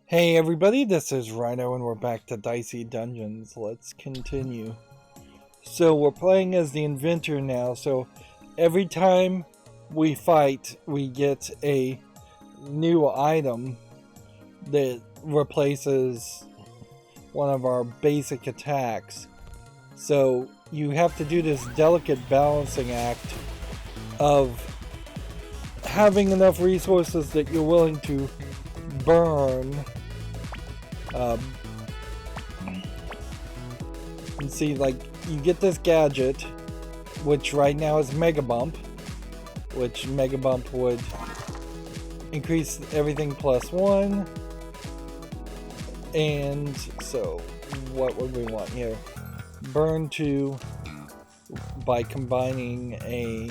Hey everybody, this is Rydo and we're back to Dicey Dungeons. Let's continue. So we're playing as the inventor now, so every time we fight, we get a new item that replaces one of our basic attacks. So you have to do this delicate balancing act of having enough resources that you're willing to burn. And see, like, you get this gadget, which right now is Mega Bump, which Mega Bump would increase everything +1. And so, what would we want here? Burn 2 by combining a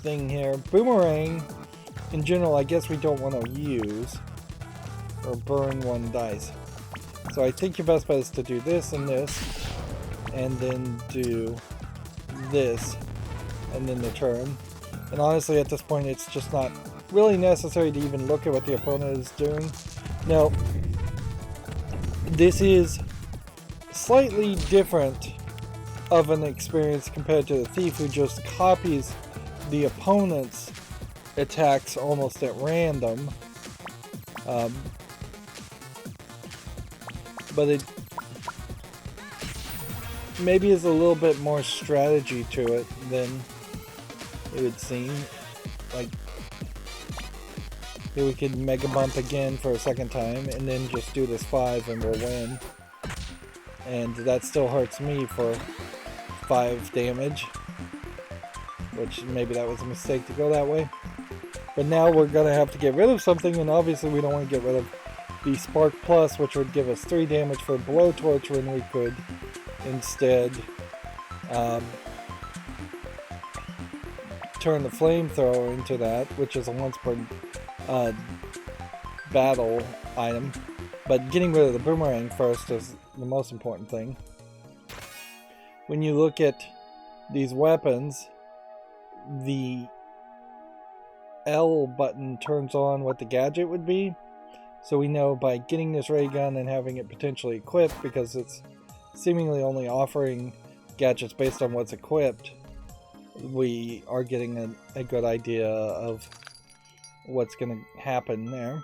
thing here. Boomerang, in general, I guess we don't want to use, or burn 1 dice. So I think your best bet is to do this and this, and then do this, and then the turn. And honestly, at this point, it's just not really necessary to even look at what the opponent is doing. Now, this is slightly different of an experience compared to the thief, who just copies the opponent's attacks almost at random. But it maybe is a little bit more strategy to it than it would seem. Like, here we could Mega Bump again for a second time and then just do this 5 and we'll win. And that still hurts me for 5 damage, which maybe that was a mistake to go that way. But now we're gonna have to get rid of something, and obviously we don't want to get rid of the Spark Plus, which would give us 3 damage for Blowtorch, when we could instead turn the Flamethrower into that, which is a once per battle item. But getting rid of the Boomerang first is the most important thing. When you look at these weapons, the L button turns on what the gadget would be. So we know by getting this ray gun and having it potentially equipped, because it's seemingly only offering gadgets based on what's equipped, we are getting a good idea of what's going to happen there.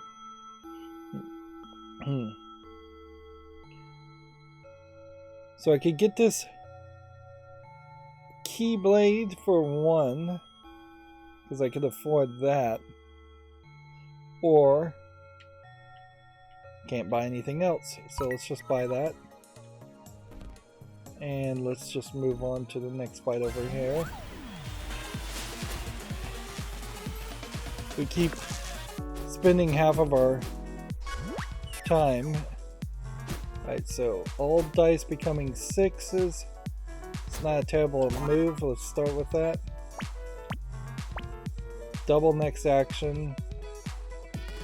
So I could get this Keyblade for 1, because I could afford that, or can't buy anything else, so let's just buy that. And let's just move on to the next fight over here. We keep spending half of our time. Alright, so all dice becoming 6s. It's not a terrible move, let's start with that. Double next action.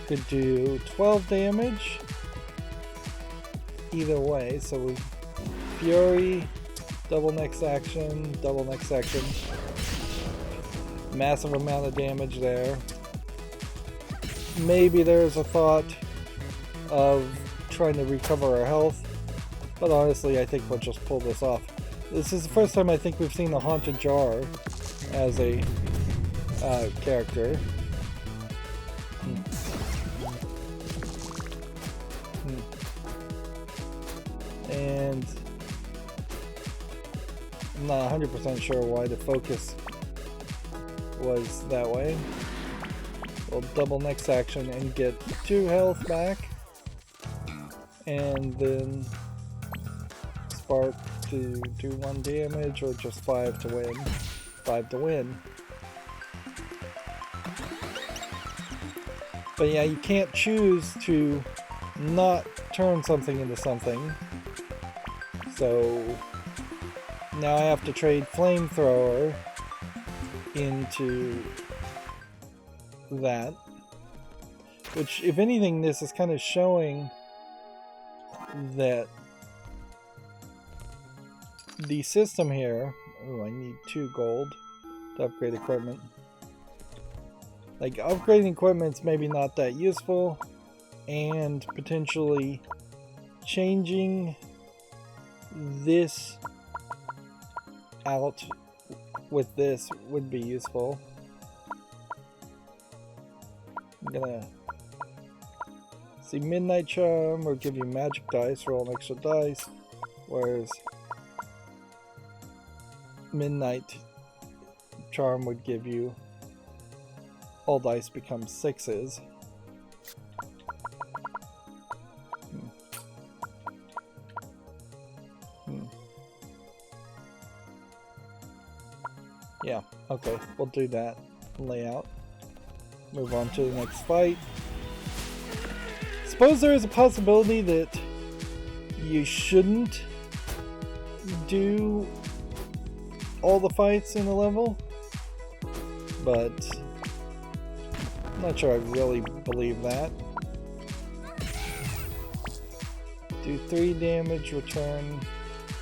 Could do 12 damage either way, so we Fury, double next action, massive amount of damage there. Maybe there's a thought of trying to recover our health, but honestly I think we'll just pull this off. This is the first time I think we've seen the Haunted Jar as a character. And I'm not 100% sure why the focus was that way. We'll double next action and get 2 health back, and then Spark to do 1 damage, or just 5 to win. 5 to win. But yeah, you can't choose to not turn something into something. So now I have to trade Flamethrower into that. Which, if anything, this is kind of showing that the system here... Oh, I need 2 gold to upgrade equipment. Like, upgrading equipment's maybe not that useful, and potentially changing this out with this would be useful. I'm gonna see Midnight Charm will give you magic dice, roll an extra dice, whereas Midnight Charm would give you all dice become 6s. Yeah, okay, we'll do that layout. Move on to the next fight. Suppose there is a possibility that you shouldn't do all the fights in a level, but I'm not sure I really believe that. Do 3 damage, return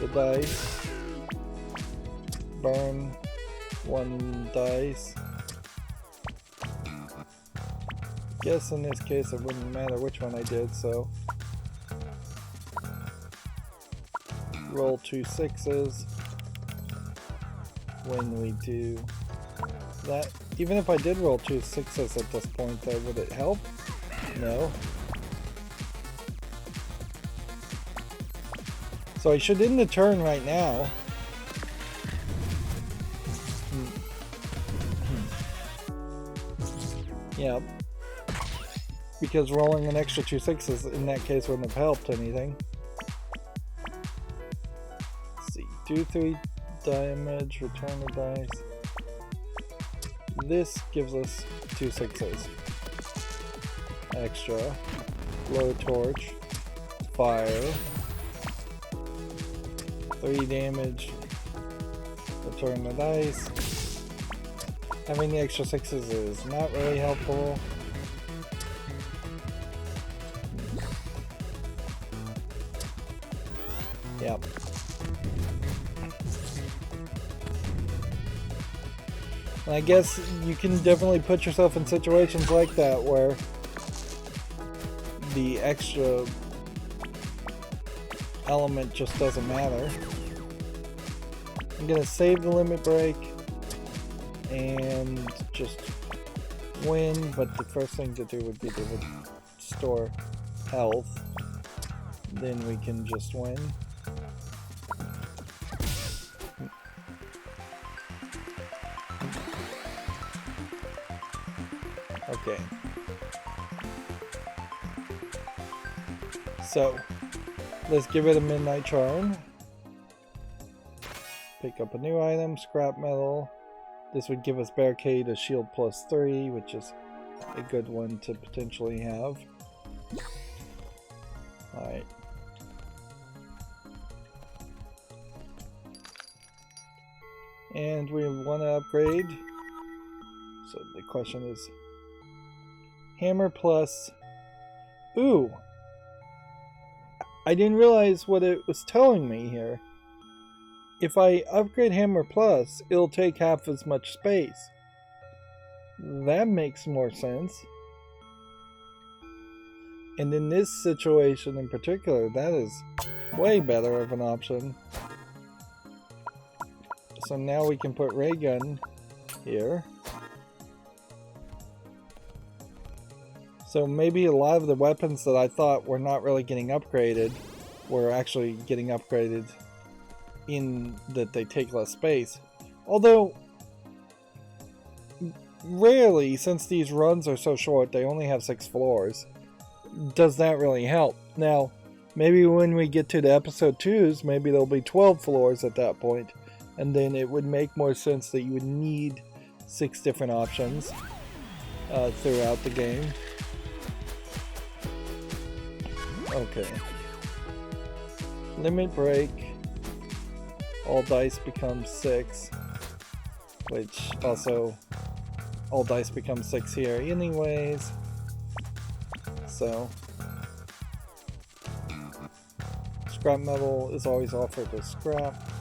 the dice, burn 1 dice. Guess in this case it wouldn't matter which one I did, so roll 2 6s when we do that. Even if I did roll 2 6s at this point though, would it help? No. So I should end the turn right now. Yep. Because rolling an extra 2 6s in that case wouldn't have helped anything. Let's see. Do 3 damage, return the dice. This gives us 2 6s. Extra. Blow torch. Fire. 3 damage. Return the dice. Having the extra 6s is not really helpful. Yep. And I guess you can definitely put yourself in situations like that where the extra element just doesn't matter. I'm gonna save the limit break and just win, but the first thing to do would be to restore health. Then we can just win. Okay. So, let's give it a Midnight Charm. Pick up a new item, scrap metal. This would give us Barricade, a shield +3, which is a good one to potentially have. Alright. And we want to upgrade. So the question is Hammer plus... Ooh! I didn't realize what it was telling me here. If I upgrade Hammer Plus, it'll take half as much space. That makes more sense. And in this situation in particular, that is way better of an option. So now we can put Ray Gun here. So maybe a lot of the weapons that I thought were not really getting upgraded were actually getting upgraded in that they take less space. Although, rarely, since these runs are so short, they only have 6 floors, does that really help. Now, maybe when we get to the episode 2s, maybe there'll be 12 floors at that point, and then it would make more sense that you would need 6 different options throughout the game. Okay. Limit break. All dice become 6, which also all dice become 6 here anyways. So scrap metal is always offered as scrap.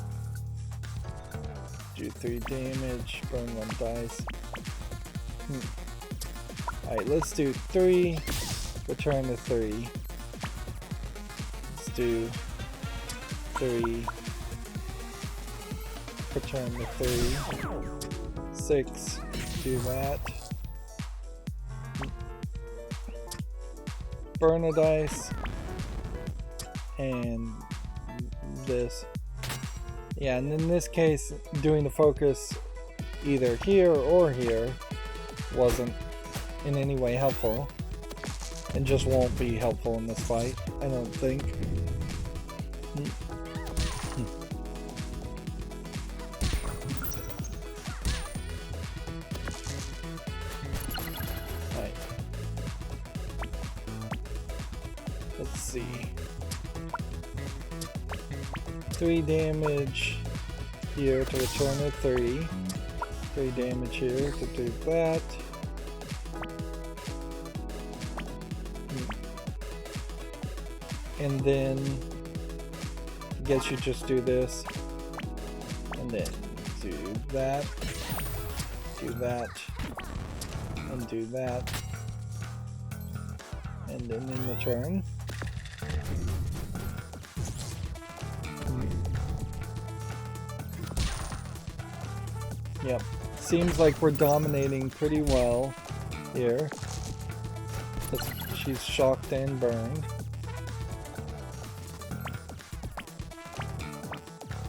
Do 3 damage, burn 1 dice. Alright, let's do 3, return to 3. Let's do 3, return to 3. 6, do that. Burn a dice. And this. Yeah, and in this case, doing the focus either here or here wasn't in any way helpful. And just won't be helpful in this fight, I don't think. Alright. Let's see. 3 damage here to return a 3. 3 damage here to do that. And then I guess you just do this. And then do that. Do that. And do that. And then in return. Yep, seems like we're dominating pretty well here. She's shocked and burned.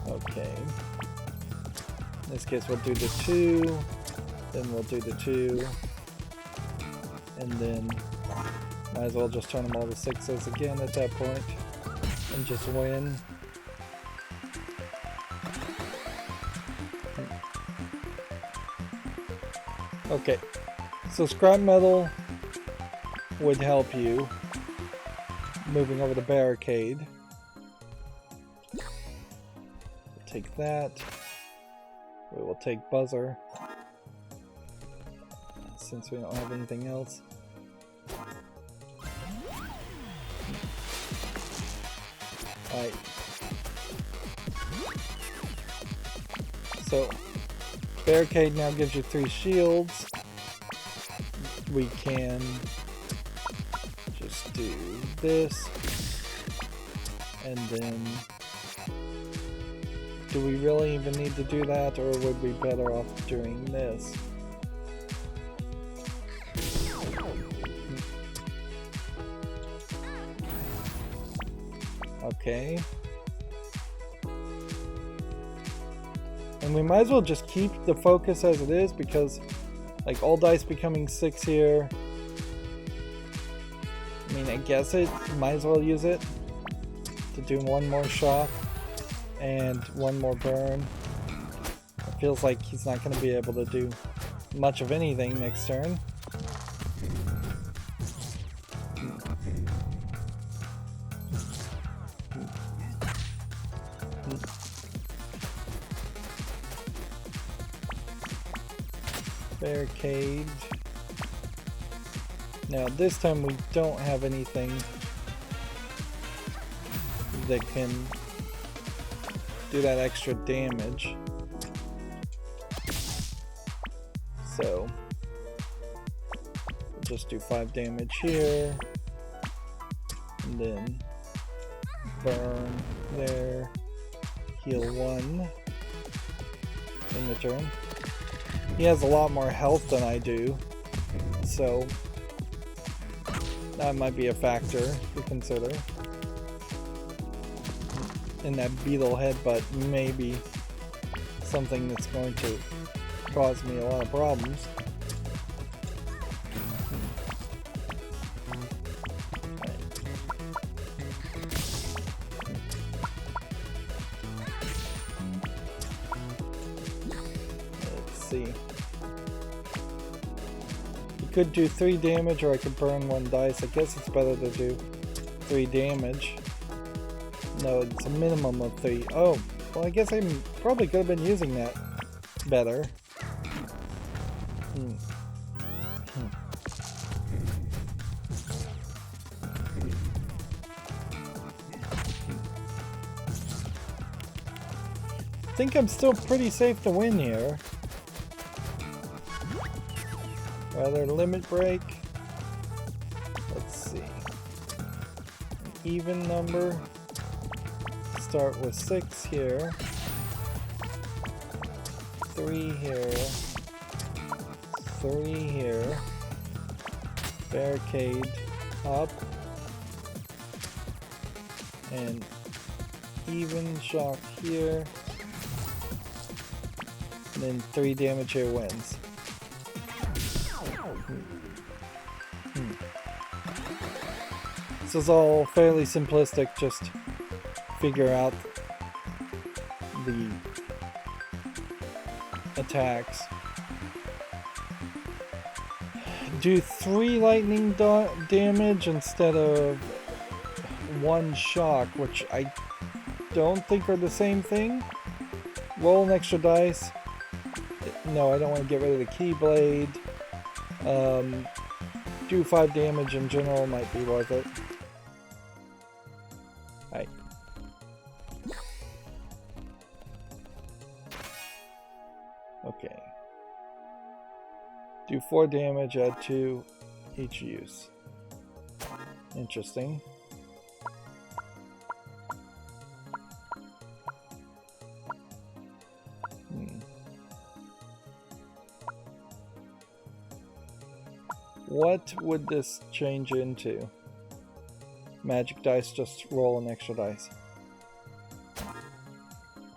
Okay. In this case, we'll do the 2, then we'll do the 2, and then might as well just turn them all to 6s again at that point and just win. Okay, so scrap metal would help you moving over the barricade. We'll take that. We will take buzzer since we don't have anything else. Alright. So barricade now gives you 3 shields. We can just do this, and then do we really even need to do that, or would we be better off doing this? Okay. And we might as well just keep the focus as it is, because like all dice becoming 6 here. I mean, I guess it might as well use it to do 1 more shock and 1 more burn. It feels like he's not going to be able to do much of anything next turn. Barricade. Now this time we don't have anything that can do that extra damage. So we'll just do 5 damage here. And then burn there. Heal 1 in the turn. He has a lot more health than I do, so that might be a factor to consider. In that beetle headbutt, maybe something that's going to cause me a lot of problems. Let's see. Could do 3 damage, or I could burn 1 dice. I guess it's better to do 3 damage. No, it's a minimum of 3. Oh, well, I guess I probably could have been using that better. I think I'm still pretty safe to win here. Rather limit break. Let's see. An even number. Start with 6 here. 3 here. 3 here. Barricade up. And even shock here. And then 3 damage here wins. This is all fairly simplistic, just figure out the attacks. Do 3 lightning damage instead of 1 shock, which I don't think are the same thing. Roll an extra dice. No, I don't want to get rid of the Keyblade. Do 5 damage in general might be worth it. Alright. Okay. Do 4 damage, add 2 each use. Interesting. What would this change into? Magic dice, just roll an extra dice.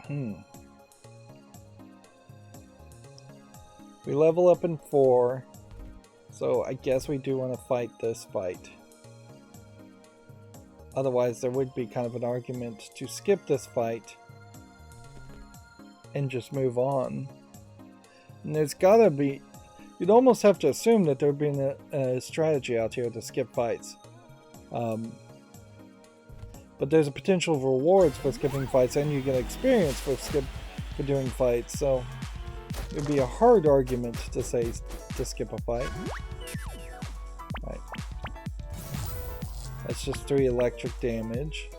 We level up in 4, so I guess we do want to fight this fight. Otherwise there would be kind of an argument to skip this fight and just move on. And there's gotta be... You'd almost have to assume that there'd be a strategy out here to skip fights. But there's a potential of rewards for skipping fights, and you get experience for doing fights, so it'd be a hard argument to say to skip a fight. Right. That's just 3 electric damage.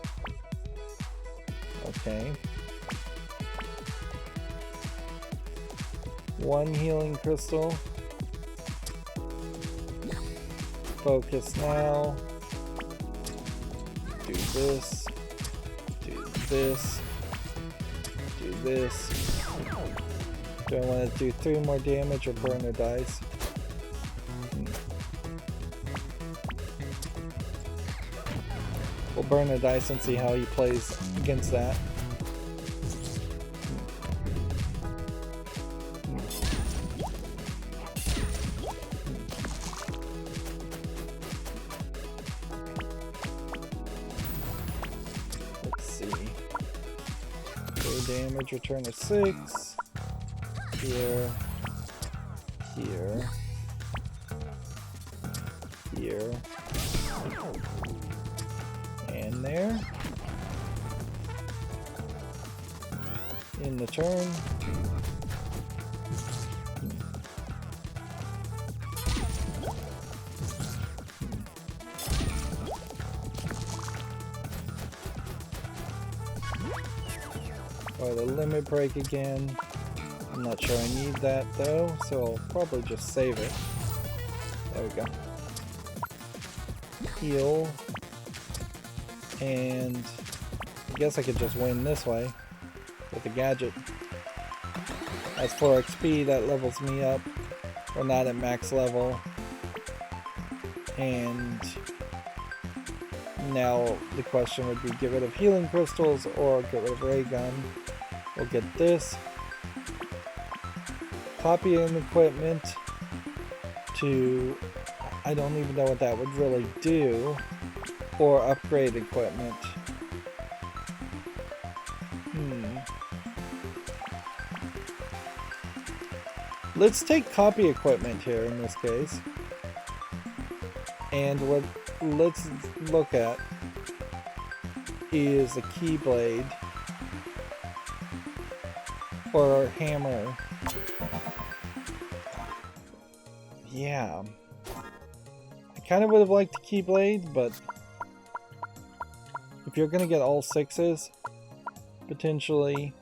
Okay. 1 healing crystal. Focus now. Do this. Do this. Do this. Do I want to do 3 more damage or burn their dice? We'll burn the dice and see how he plays against that. Damage, return to 6. Here. Here. Here. And there. In the turn. Or the limit break again. I'm not sure I need that though, so I'll probably just save it. There we go. Heal. And I guess I could just win this way with the gadget. As for XP, that levels me up. We're not at max level. And now the question would be get rid of healing crystals or get rid of ray gun. We'll get this. Copy an equipment to... I don't even know what that would really do. Or upgrade equipment. Let's take copy equipment here in this case. And what let's look at is a keyblade. Or a hammer. Yeah. I kind of would have liked the keyblade, but if you're gonna get all 6s, potentially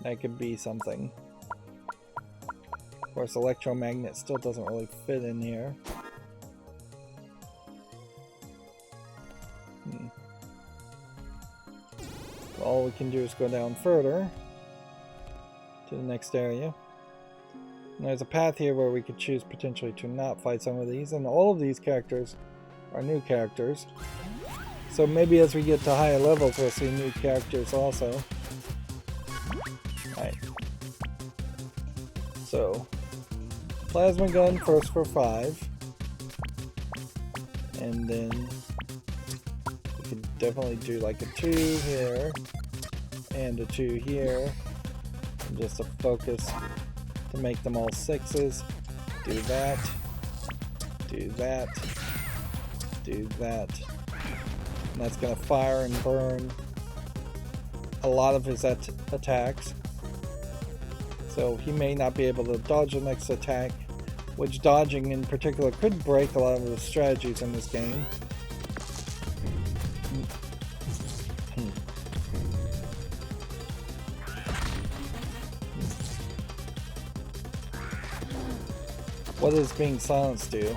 that could be something. Of course, electromagnet still doesn't really fit in here. all we can do is go down further to the next area. And there's a path here where we could choose potentially to not fight some of these, and all of these characters are new characters. So maybe as we get to higher levels we'll see new characters also. Alright. So, plasma gun first for 5. And then we could definitely do like a 2 here and a 2 here. And just a focus to make them all 6s. Do that. Do that. Do that. And that's going to fire and burn a lot of his attacks. So he may not be able to dodge the next attack, which dodging in particular could break a lot of the strategies in this game. What does being silenced do?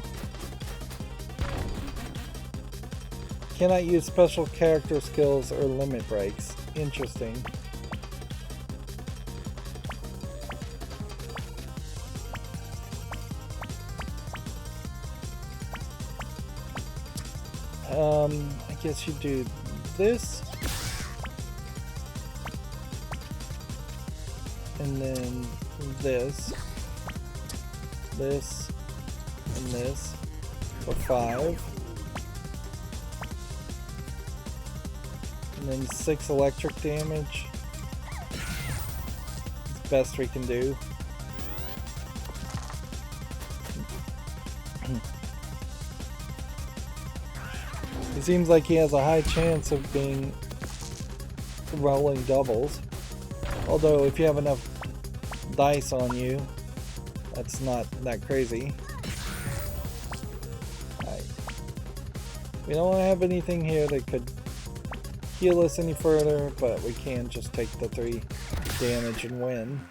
Cannot use special character skills or limit breaks. Interesting. I guess you do this. And then this. This. And this. For 5. And then 6 electric damage. It's best we can do. It seems like he has a high chance of being rolling doubles. Although if you have enough dice on you, that's not that crazy. Right. We don't want to have anything here that could heal us any further, but we can just take the 3 damage and win.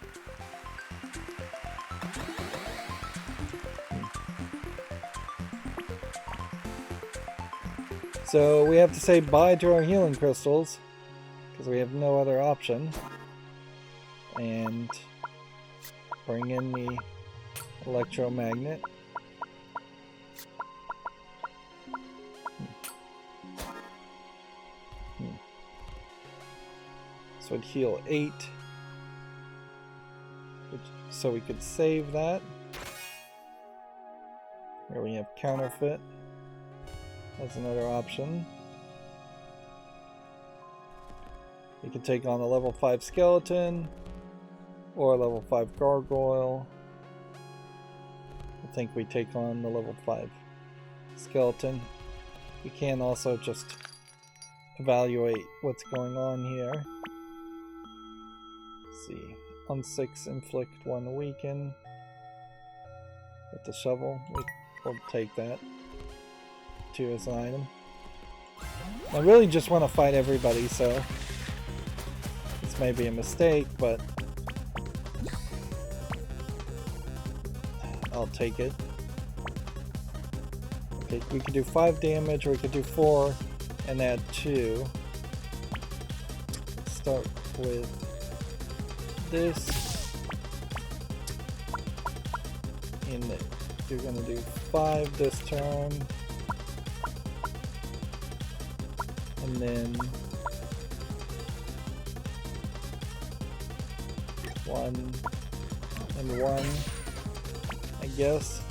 So we have to say bye to our healing crystals, because we have no other option. And bring in the electromagnet. This would heal 8. So we could save that. Here we have counterfeit. That's another option. We can take on a level 5 skeleton or a level 5 gargoyle. I think we take on the level 5 skeleton. We can also just evaluate what's going on here. Let's see. On 6, inflict 1 weaken. With the shovel, we'll take that. 2 as an item. I really just want to fight everybody, so this may be a mistake, but I'll take it. Okay, we could do 5 damage, or we could do 4 and add 2. Start with this. And you're going to do 5 this turn. And then 1 and 1, I guess.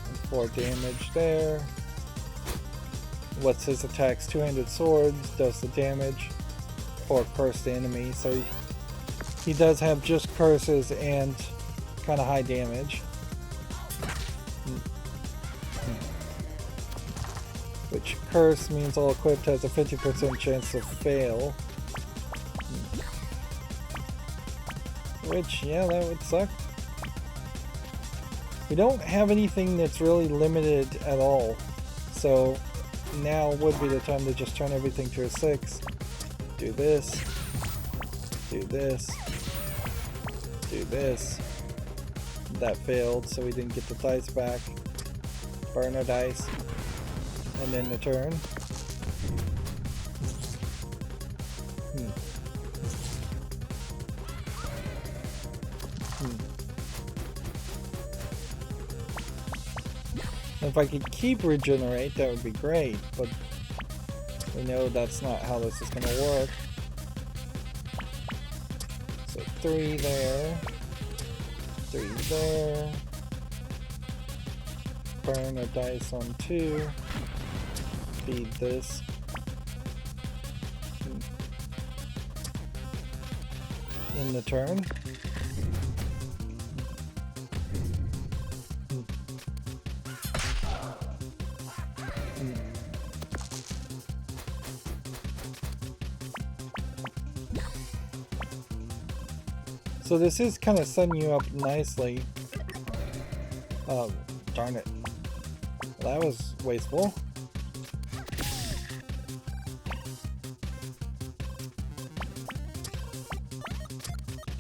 And 4 damage there. What's his attacks? 2-handed swords does the damage for cursed enemy. So he does have just curses and kind of high damage. Which curse means all equipped has a 50% chance to fail. Which, yeah, that would suck. We don't have anything that's really limited at all. So now would be the time to just turn everything to a 6. Do this. Do this. Do this. That failed, so we didn't get the dice back. Burn our dice. And then the turn. If I could keep regenerate, that would be great, but we know that's not how this is going to work. So 3 there, 3 there, burn a dice on 2, feed this. In the turn. So this is kind of setting you up nicely. Oh, darn it. That was wasteful.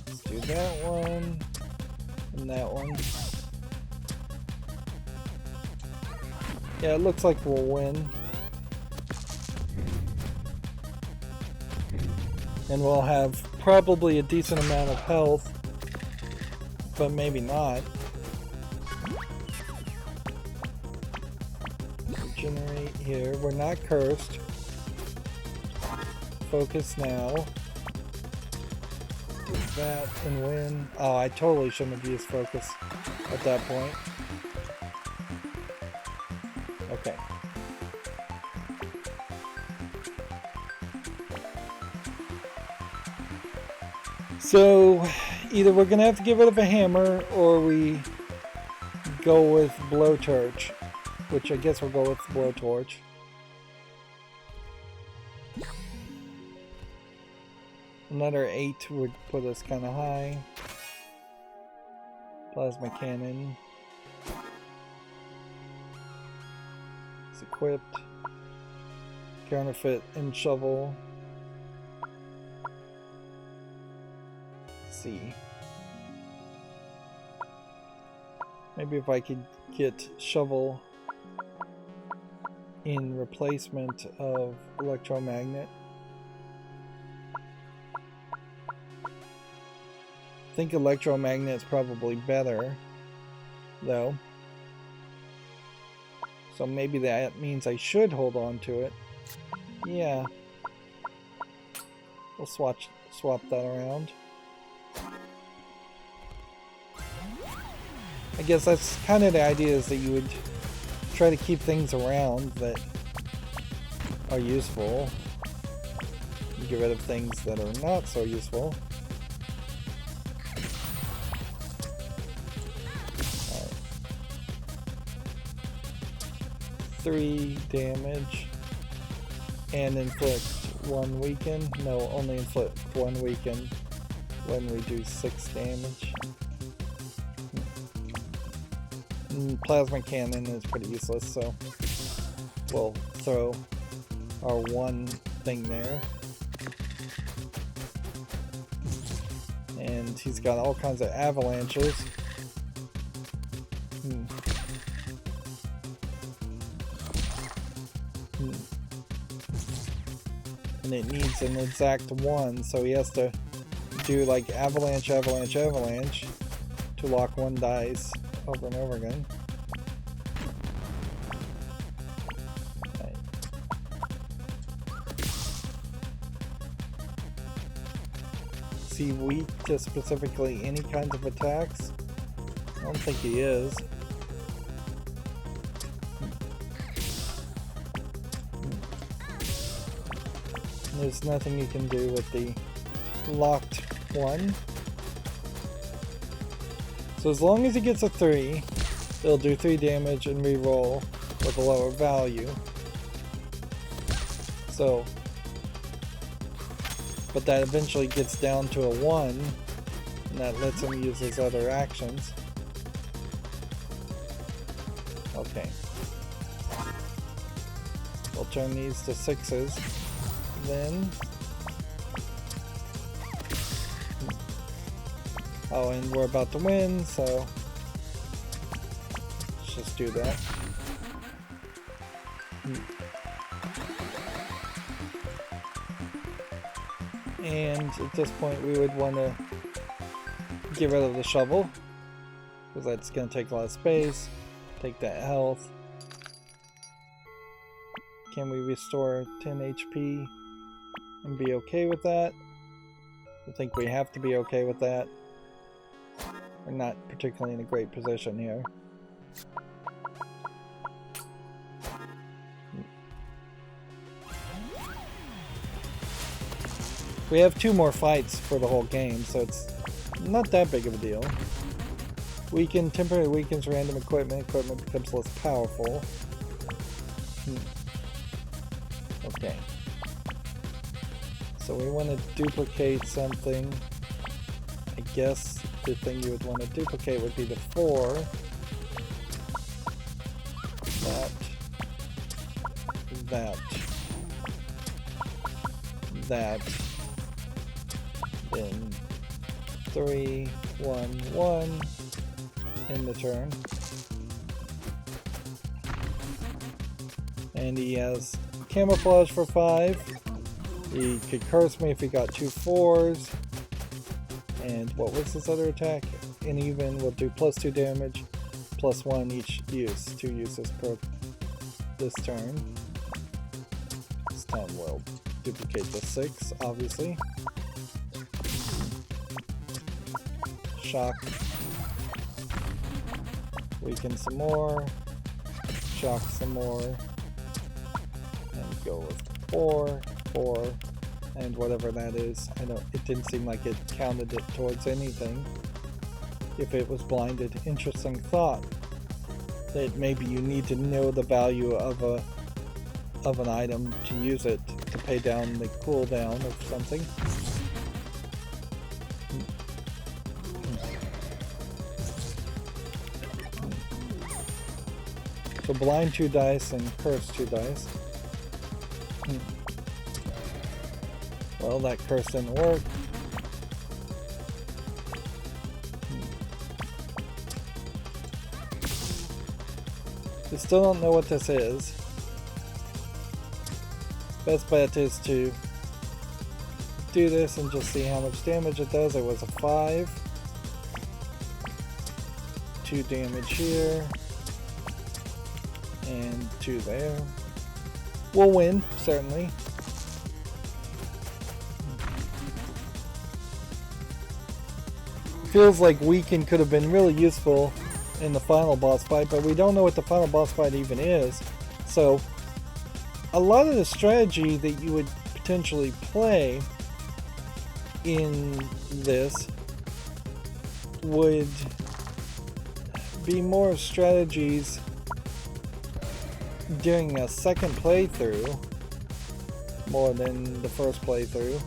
Let's do that one. And that one. Yeah, it looks like we'll win. And we'll have probably a decent amount of health, but maybe not. Regenerate here. We're not cursed. Focus now. Do that and win. Oh, I totally shouldn't have used focus at that point. Okay. So, either we're going to have to get rid of a hammer, or we go with blowtorch, which I guess we'll go with blowtorch. Another 8 would put us kind of high. Plasma cannon. It's equipped. Counterfeit and shovel. See. Maybe if I could get shovel in replacement of electromagnet. I think electromagnet's probably better, though. So maybe that means I should hold on to it. Yeah. We'll swap that around. I guess that's kind of the idea, is that you would try to keep things around that are useful. You get rid of things that are not so useful. Alright. 3 damage. And inflict 1 weaken. No, only inflict 1 weaken when we do 6 damage. Plasma cannon is pretty useless, so we'll throw our 1 thing there. And he's got all kinds of avalanches. And it needs an exact 1, so he has to do like avalanche, avalanche, avalanche to lock 1 dice over and over again. Right. Is he weak to specifically any kinds of attacks? I don't think he is. There's nothing you can do with the locked 1. So as long as he gets a 3, it'll do 3 damage and re-roll with a lower value. So, but that eventually gets down to a 1, and that lets him use his other actions. Okay. We'll turn these to 6s. Then, oh, and we're about to win, so let's just do that. And at this point we would want to get rid of the shovel, because that's going to take a lot of space, take that health, can we restore 10 HP and be okay with that? I think we have to be okay with that. We're not particularly in a great position here. We have 2 more fights for the whole game, so it's not that big of a deal. Weaken, temporarily weakens random equipment. Equipment becomes less powerful. Okay. So we want to duplicate something. I guess the thing you would want to duplicate would be the 4. That. Then 3, 1, 1 in the turn. And he has camouflage for 5. He could curse me if he got 2 4s. And what was his other attack? And even will do +2 damage, +1 each use. 2 uses per this turn. This time we'll duplicate the 6, obviously. Shock. Weaken some more. Shock some more. And go with 4, 4, and whatever that is. It didn't seem like it counted it towards anything. If it was blinded. Interesting thought. That maybe you need to know the value of an item to use it to pay down the cooldown of something. So blind 2 dice and curse 2 dice. Well, that curse didn't work. We still don't know what this is. Best bet is to do this and just see how much damage it does. It was a 5. 2 damage here. And 2 there. We'll win, certainly. Feels like Weaken could have been really useful in the final boss fight, but we don't know what the final boss fight even is. So, a lot of the strategy that you would potentially play in this would be more strategies during a second playthrough more than the first playthrough.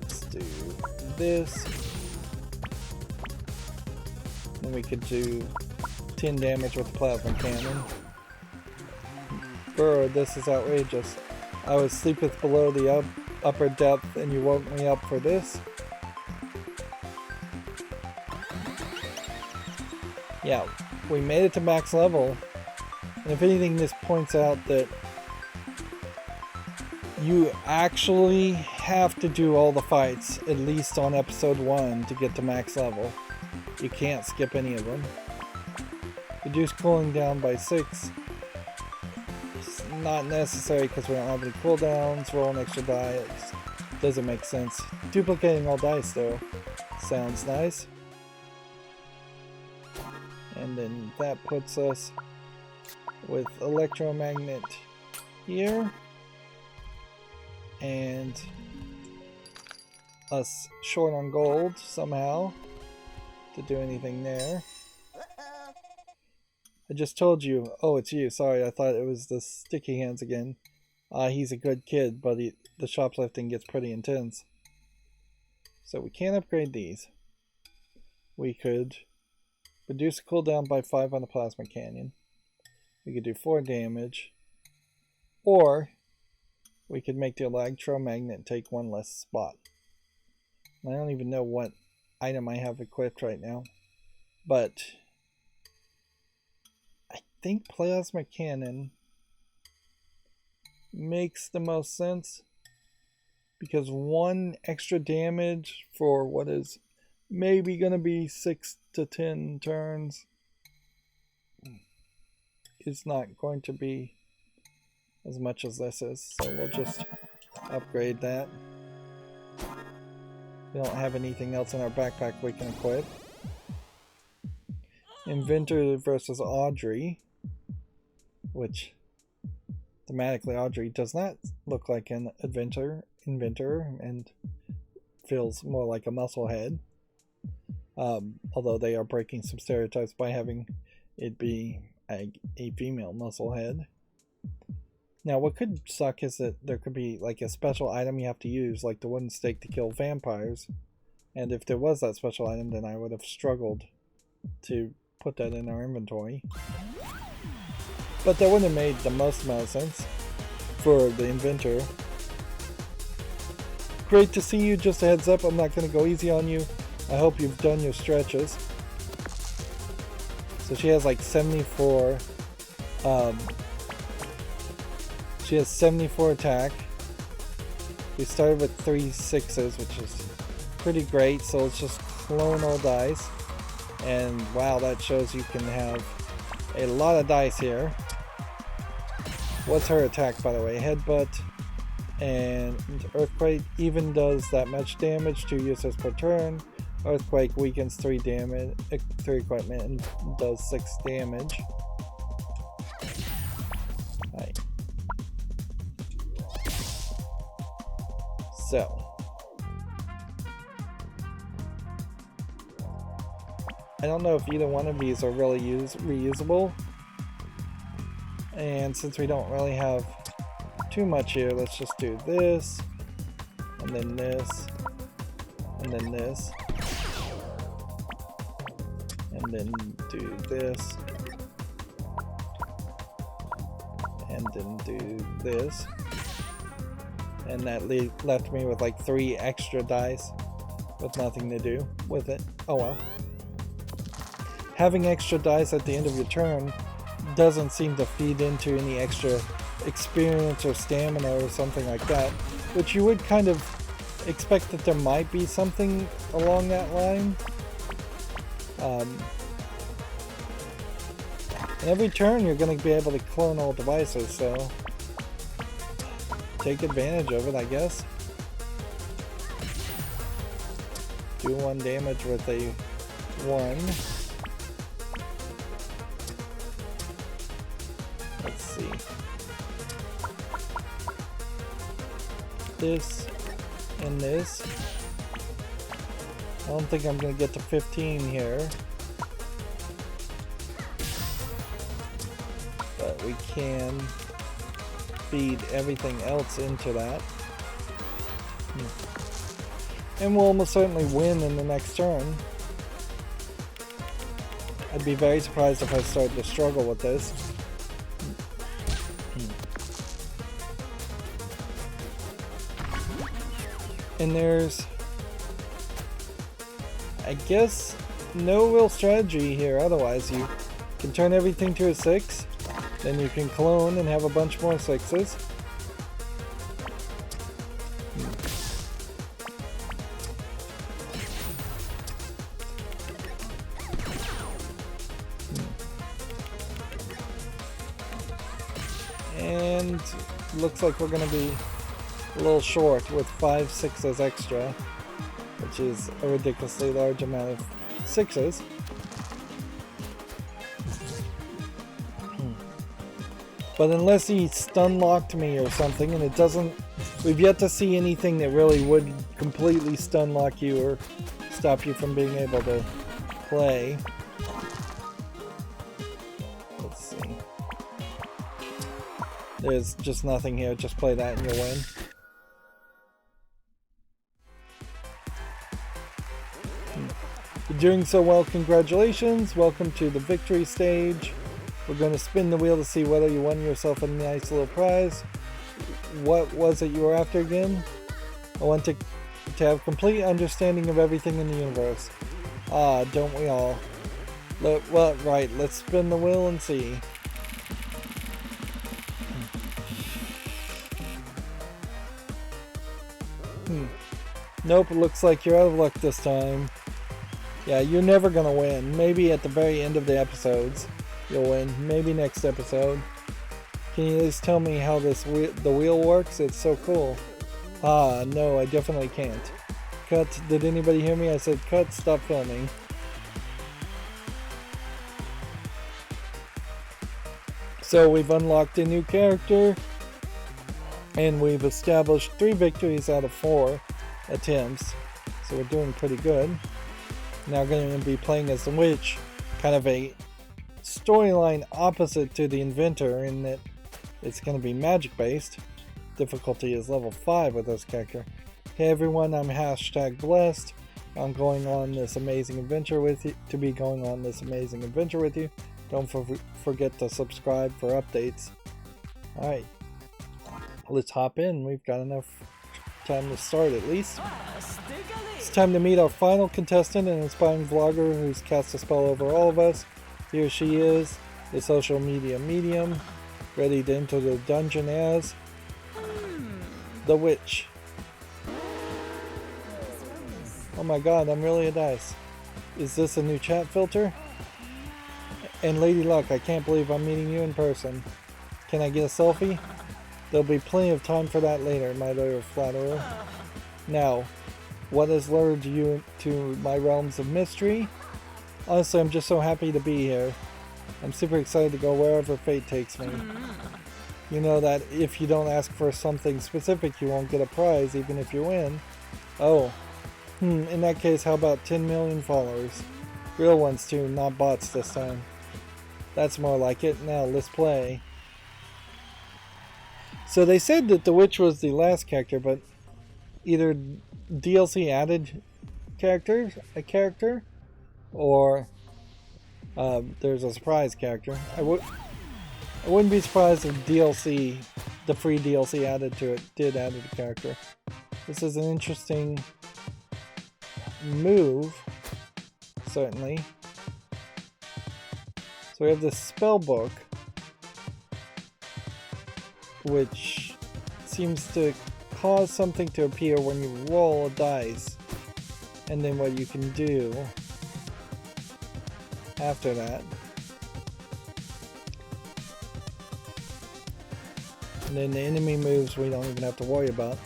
Let's do this. And we could do 10 damage with the plasma cannon. Bro, this is outrageous. I was sleepeth below the upper depth and you woke me up for this. Yeah, we made it to max level. And if anything, this points out that you actually have to do all the fights, at least on episode 1, to get to max level. You can't skip any of them. Reduce cooling down by 6. It's not necessary because we don't have any cooldowns. Roll an extra die. It doesn't make sense. Duplicating all dice though sounds nice. And then that puts us with electromagnet here. And us short on gold somehow to do anything there. I just told you. Oh, it's you. Sorry, I thought it was the sticky hands again. He's a good kid, but the shoplifting gets pretty intense. So we can't upgrade these. We could reduce the cooldown by 5 on the plasma canyon. We could do 4 damage. Or we could make the electromagnet take 1 less spot. I don't even know what item I have equipped right now. But I think plasma cannon makes the most sense. Because 1 extra damage for what is maybe going to be 6 to 10 turns is not going to be as much as this is, so we'll just upgrade that. We don't have anything else in our backpack we can equip. Inventor versus Audrey, which thematically Audrey does not look like an inventor and feels more like a musclehead. Although they are breaking some stereotypes by having it be a female musclehead. Now, what could suck is that there could be like a special item you have to use, like the wooden stake to kill vampires. And if there was that special item, then I would have struggled to put that in our inventory. But that wouldn't have made the most amount of sense for the inventor. Great to see you. Just a heads up, I'm not going to go easy on you. I hope you've done your stretches. So she has like 74. She has 74 attack. We started with 3 6s, which is pretty great. So let's just clone all dice. And wow, that shows you can have a lot of dice here. What's her attack, by the way? Headbutt and Earthquake even does that much damage, 2 uses per turn. Earthquake weakens 3 damage, 3 equipment, and does 6 damage. Right. So I don't know if either one of these are really reusable. And since we don't really have too much here, let's just do this, and then this, and then this, and then do this, and then do this. And that left me with like 3 extra dice with nothing to do with it. Oh well. Having extra dice at the end of your turn doesn't seem to feed into any extra experience or stamina or something like that, which you would kind of expect that there might be something along that line. Every turn you're going to be able to clone all devices, so take advantage of it, I guess. Do 1 damage with a 1. Let's see. This and this. I don't think I'm going to get to 15 here. But we can feed everything else into that. And we'll almost certainly win in the next turn. I'd be very surprised if I started to struggle with this. And there's, I guess, no real strategy here. Otherwise, you can turn everything to a 6, then you can clone and have a bunch more 6s. And looks like we're going to be a little short with 5 6s extra, which is a ridiculously large amount of 6s. But unless he stun locked me or something, and it doesn't, we've yet to see anything that really would completely stun lock you or stop you from being able to play. Let's see. There's just nothing here, just play that and you'll win. You're doing so well, congratulations. Welcome to the victory stage. We're going to spin the wheel to see whether you won yourself a nice little prize. What was it you were after again? I want to have complete understanding of everything in the universe. Ah, don't we all? Well, right, let's spin the wheel and see. Nope, it looks like you're out of luck this time. Yeah, you're never gonna win. Maybe at the very end of the episodes. you'll win. Maybe next episode. Can you at least tell me how the wheel works? It's so cool. Ah, no, I definitely can't. Cut. Did anybody hear me? I said cut, stop filming. So we've unlocked a new character, and we've established 3 victories out of 4 attempts. So we're doing pretty good. Now we're going to be playing as the witch, kind of a storyline opposite to the inventor in that it's going to be magic based. Difficulty is level 5 with this character. Hey everyone, I'm #blessed. I'm going on this amazing adventure with you. Don't forget to subscribe for updates. Alright, let's hop in. We've got enough time to start at least. It's time to meet our final contestant, an inspiring vlogger who's cast a spell over all of us. Here she is, a social media medium, ready to enter the dungeon as the witch. Oh my god, I'm really a dice. Is this a new chat filter? And Lady Luck, I can't believe I'm meeting you in person. Can I get a selfie? There'll be plenty of time for that later, my little flatterer. Now, what has lured you to my realms of mystery? Honestly, I'm just so happy to be here. I'm super excited to go wherever fate takes me. You know that if you don't ask for something specific, you won't get a prize, even if you win. Oh. In that case, how about 10 million followers? Real ones too, not bots this time. That's more like it. Now, let's play. So they said that the witch was the last character, but either DLC added a character, or there's a surprise character. I wouldn't be surprised if the free DLC added to it, did add a character. This is an interesting move, certainly. So we have this spell book, which seems to cause something to appear when you roll a dice, and then what you can do after that. And then the enemy moves we don't even have to worry about.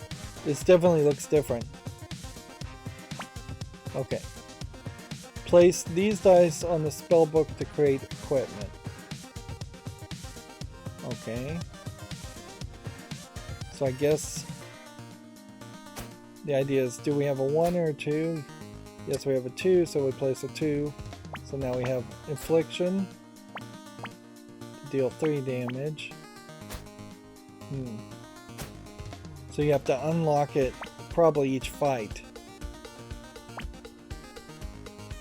This definitely looks different. Okay. Place these dice on the spell book to create equipment. Okay. So I guess the idea is, do we have a 1 or a 2? Yes, we have a 2, so we place a 2. So now we have infliction to deal 3 damage. So you have to unlock it probably each fight.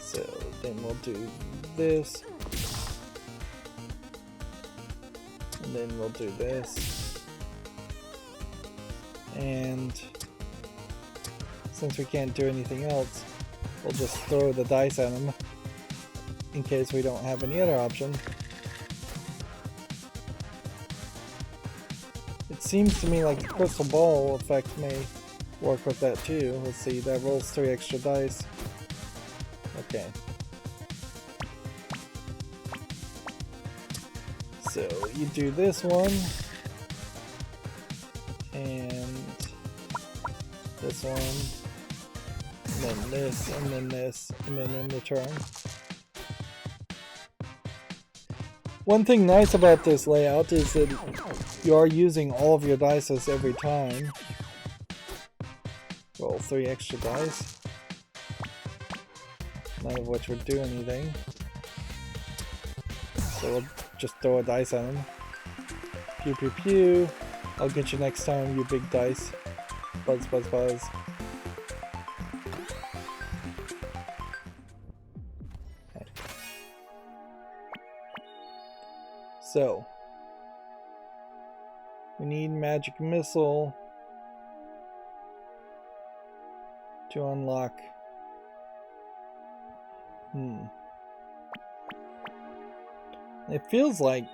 So then we'll do this. And then we'll do this. And since we can't do anything else, we'll just throw the dice at them in case we don't have any other option. It seems to me like the crystal ball effect may work with that too. Let's see, that rolls 3 extra dice. Okay. So you do this one, and this one, and then this, and then this, and then end the turn. One thing nice about this layout is that you are using all of your dice every time. Roll 3 extra dice, none of which would do anything. So we'll just throw a dice at them. Pew pew pew. I'll get you next time, you big dice. Buzz buzz buzz. Okay. So we need magic missile to unlock. It feels like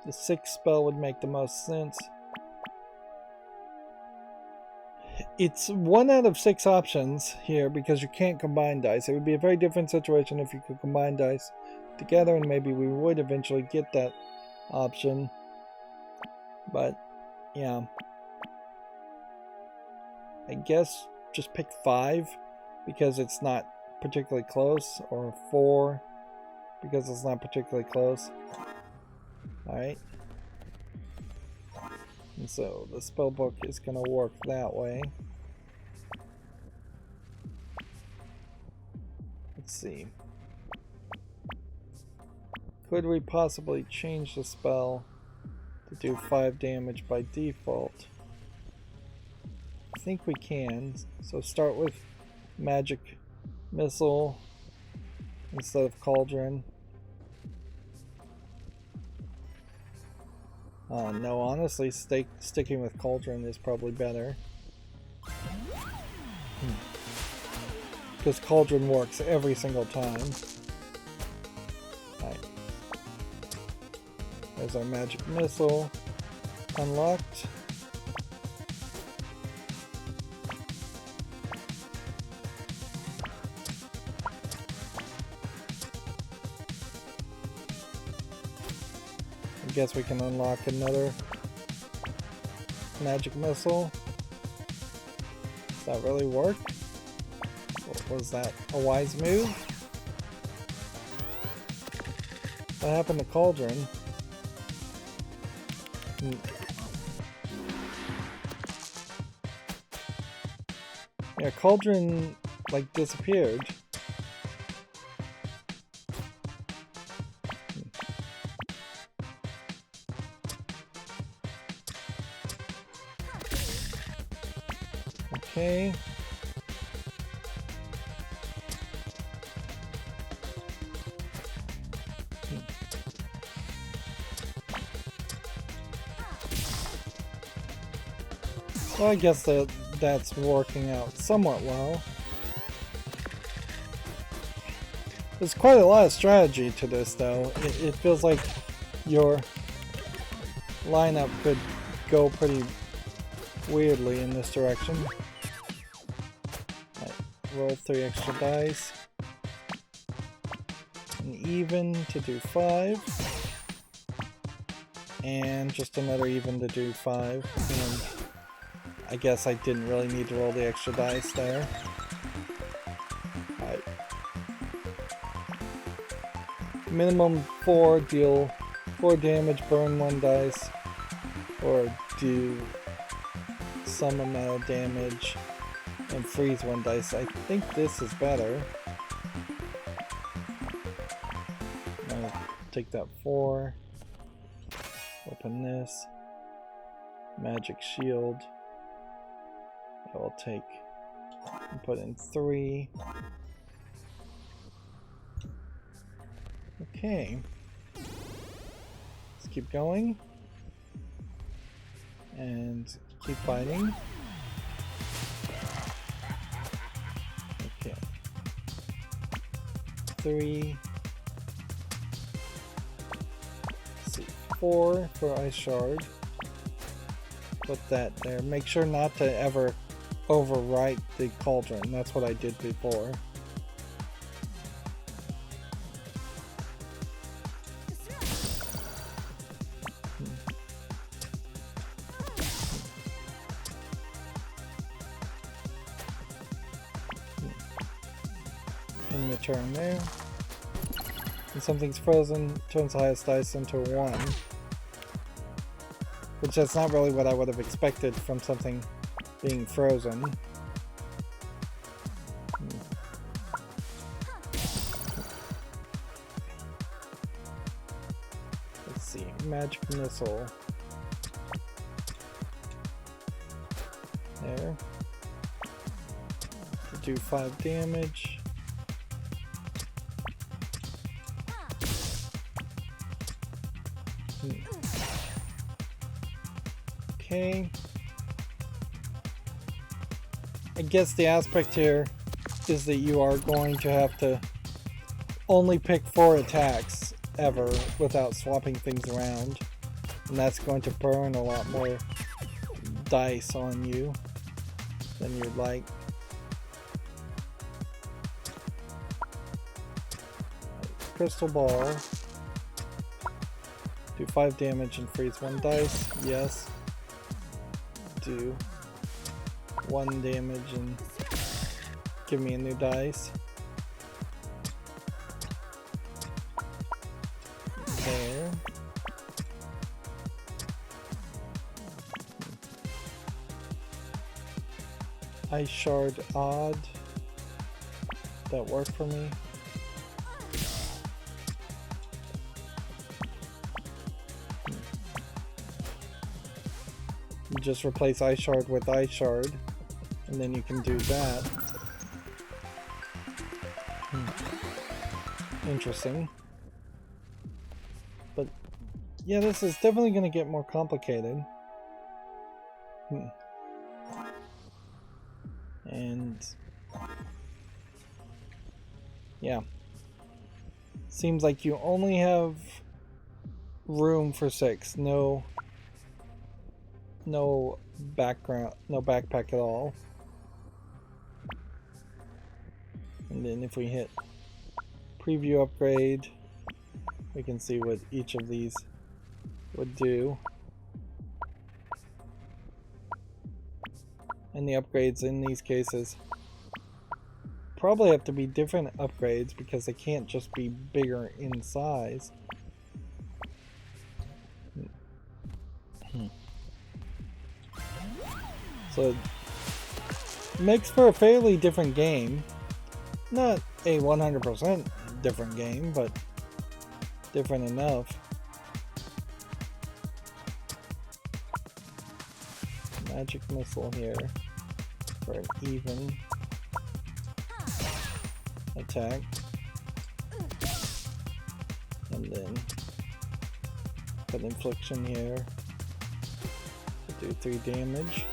the 6th spell would make the most sense. It's 1 out of 6 options here because you can't combine dice. It would be a very different situation if you could combine dice together, and maybe we would eventually get that option. But yeah, I guess just pick 5 because it's not particularly close, or 4 because it's not particularly close. Alright. And so the spell book is going to work that way. Let's see. Could we possibly change the spell to do 5 damage by default? I think we can. So start with magic missile instead of cauldron. No, honestly, sticking with cauldron is probably better. Because cauldron works every single time. Alright. There's our magic missile unlocked. I guess we can unlock another magic missile. Does that really work? Was that a wise move? What happened to cauldron? Yeah, cauldron like disappeared. Okay. Well, I guess that's working out somewhat well. There's quite a lot of strategy to this, though. It feels like your lineup could go pretty weirdly in this direction. Right, roll 3 extra dice. An even to do 5. And just another even to do 5. And I guess I didn't really need to roll the extra dice there. Right. Minimum 4, deal 4 damage, burn 1 dice, or do some amount of damage and freeze 1 dice. I think this is better. I'll take that 4. Open this. Magic shield. I will take and put in 3. Okay. Let's keep going. And keep fighting. Okay. 3. Let's see. 4 for ice shard. Put that there. Make sure not to ever overwrite the cauldron. That's what I did before. In the turn there. When something's frozen, turns the highest dice into 1. Which that's not really what I would have expected from something being frozen. Let's see, magic missile. There. To do 5 damage. Okay. I guess the aspect here is that you are going to have to only pick 4 attacks ever without swapping things around. And that's going to burn a lot more dice on you. Then you'd like crystal ball. Do 5 damage and freeze 1 dice. Yes. Do 1 damage and give me a new dice. There. Ice shard odd. That worked for me. You just replace ice shard with ice shard, and then you can do that. Interesting. But yeah, this is definitely going to get more complicated. And yeah, seems like you only have room for 6. No background, no backpack at all. And then if we hit preview upgrade, we can see what each of these would do. And the upgrades in these cases probably have to be different upgrades because they can't just be bigger in size. So it makes for a fairly different game. Not a 100% different game, but different enough. Magic missile here for an even attack. And then put infliction here to do 3 damage.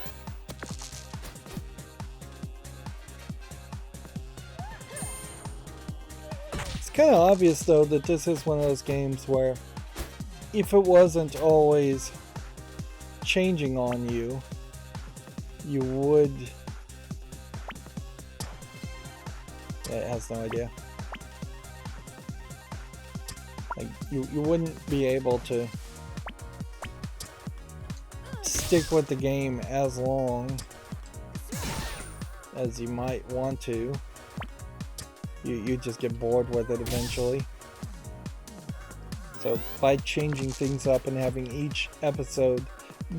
It's kind of obvious though that this is one of those games where if it wasn't always changing on you, you would... Yeah, it has no idea. Like, you wouldn't be able to stick with the game as long as you might want to. You just get bored with it eventually. So by changing things up and having each episode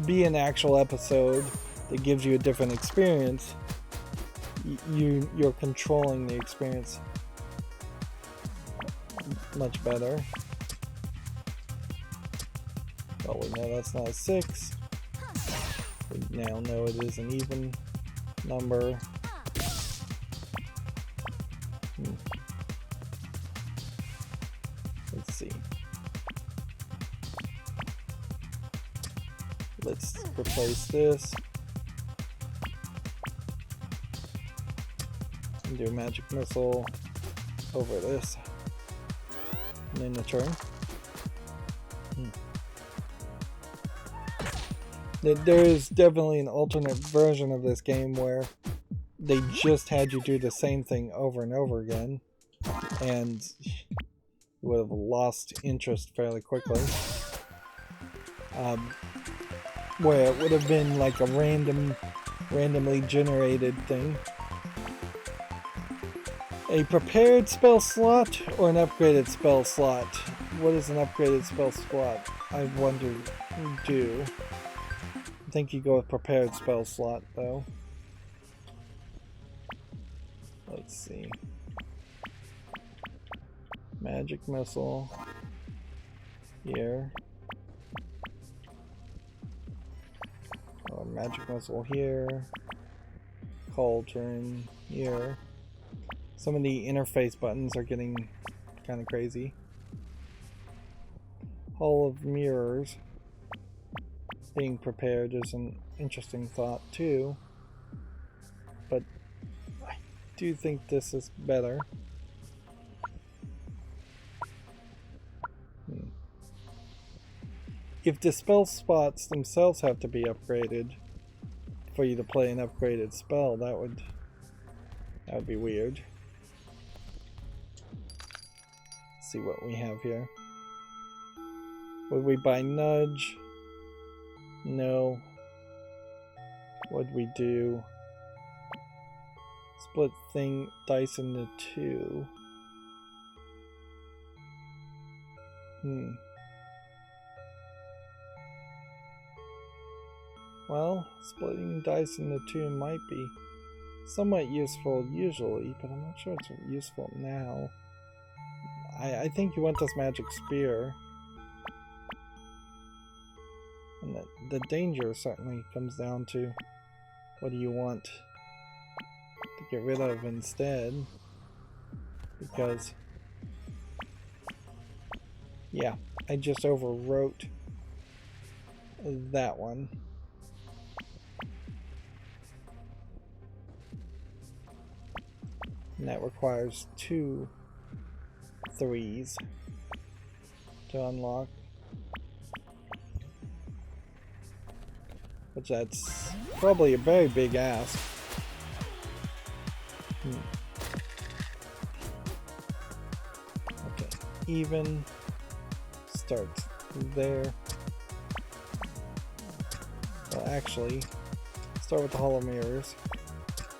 be an actual episode that gives you a different experience, you're controlling the experience much better. Well, we know that's not a 6. We now know it is an even number. Let's see. Let's replace this. And do a magic missile over this. And then the turn. There is definitely an alternate version of this game where they just had you do the same thing over and over again, and you would have lost interest fairly quickly. Where it would have been like a randomly generated thing. A prepared spell slot or an upgraded spell slot? What is an upgraded spell slot? I wonder. I think you go with prepared spell slot though. Let's see. Magic missile here. Or magic missile here. Cauldron here. Some of the interface buttons are getting kind of crazy. Hall of Mirrors being prepared is an interesting thought too, but I do think this is better. If the spell spots themselves have to be upgraded for you to play an upgraded spell. That would be weird. Let's see what we have here. Would we buy nudge? No. What'd we do? Split dice into 2. Well, splitting dice into 2 might be somewhat useful usually, but I'm not sure it's useful now. I think you want this magic spear. And the danger certainly comes down to what do you want to get rid of instead. Because, yeah, I just overwrote that one. And that requires 2 3s to unlock. Which that's probably a very big ask. Okay, even starts there. Well, actually, start with the hollow mirrors.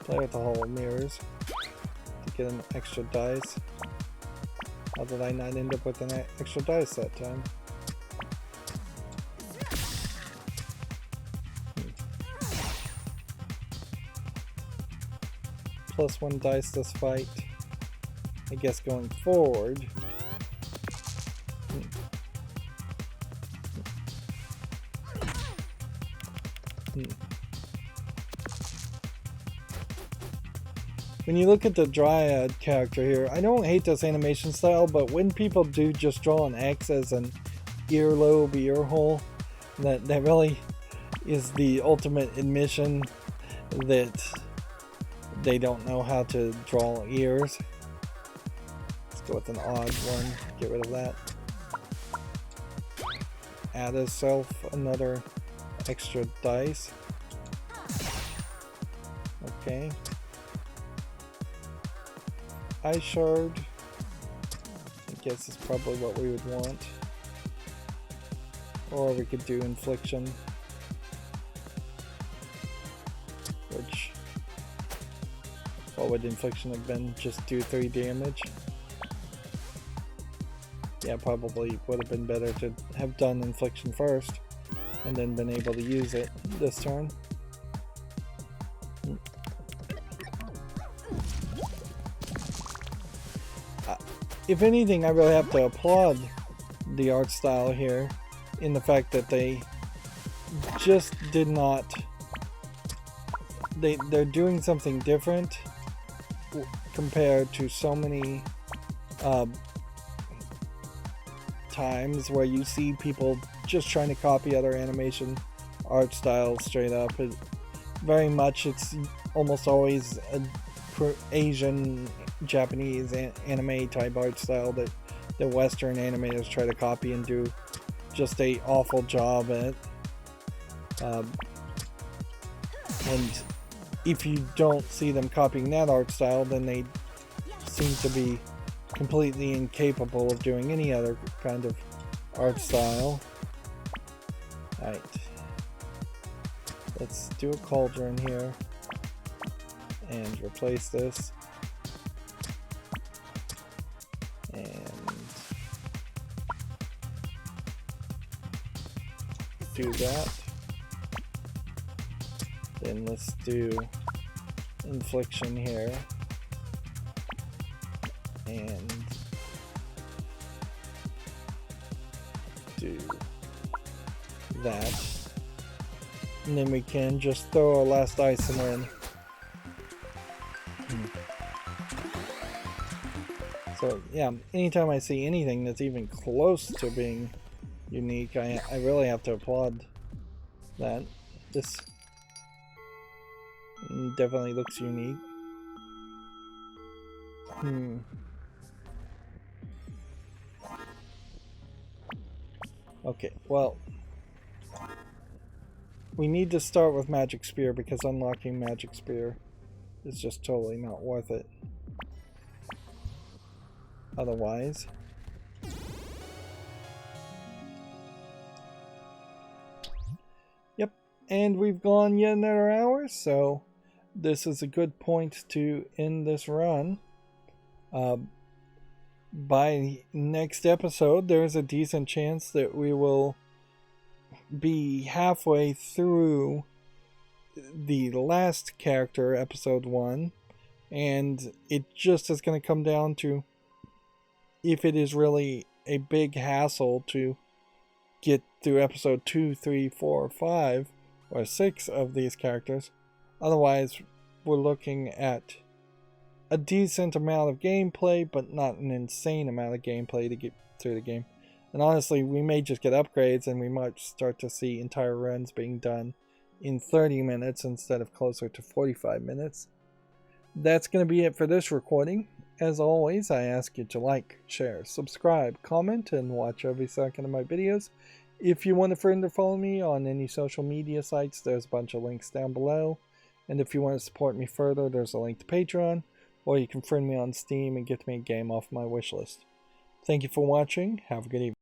Play with the hollow mirrors to get an extra dice. How did I not end up with an extra dice that time? Plus 1 dice this fight. I guess going forward. When you look at the Dryad character here, I don't hate this animation style, but when people do just draw an X as an earlobe, ear hole, that really is the ultimate admission that they don't know how to draw ears. Let's go with an odd one, get rid of that. Add herself another extra dice. Okay. Eye shard. I guess is probably what we would want. Or we could do infliction. Which, what would infliction have been? Just do 3 damage? Yeah, probably would have been better to have done infliction first and then been able to use it this turn. If anything, I really have to applaud the art style here in the fact that they just did not... They're doing something different compared to so many times where you see people just trying to copy other animation art styles straight up. Very much, it's almost always a Asian, Japanese anime type art style that the Western animators try to copy and do just a awful job at. And if you don't see them copying that art style, then they seem to be completely incapable of doing any other kind of art style. Alright. Let's do a cauldron here and replace this. And do that. Then let's do infliction here. And do that. And then we can just throw our last dice and win. So yeah, anytime I see anything that's even close to being unique, I really have to applaud that. This definitely looks unique. Okay, well, we need to start with Magic Spear because unlocking Magic Spear is just totally not worth it. Otherwise. Yep, and we've gone yet another hour, so this is a good point to end this run. By next episode, there's a decent chance that we will be halfway through the last character, episode 1, and it just is going to come down to if it is really a big hassle to get through episode 2, 3, 4, 5, or 6 of these characters. Otherwise, we're looking at a decent amount of gameplay, but not an insane amount of gameplay to get through the game. And honestly, we may just get upgrades and we might start to see entire runs being done in 30 minutes instead of closer to 45 minutes. That's going to be it for this recording. As always, I ask you to like, share, subscribe, comment, and watch every second of my videos. If you want to further follow me on any social media sites, there's a bunch of links down below. And if you want to support me further, there's a link to Patreon, or you can friend me on Steam and get me a game off my wishlist. Thank you for watching. Have a good evening.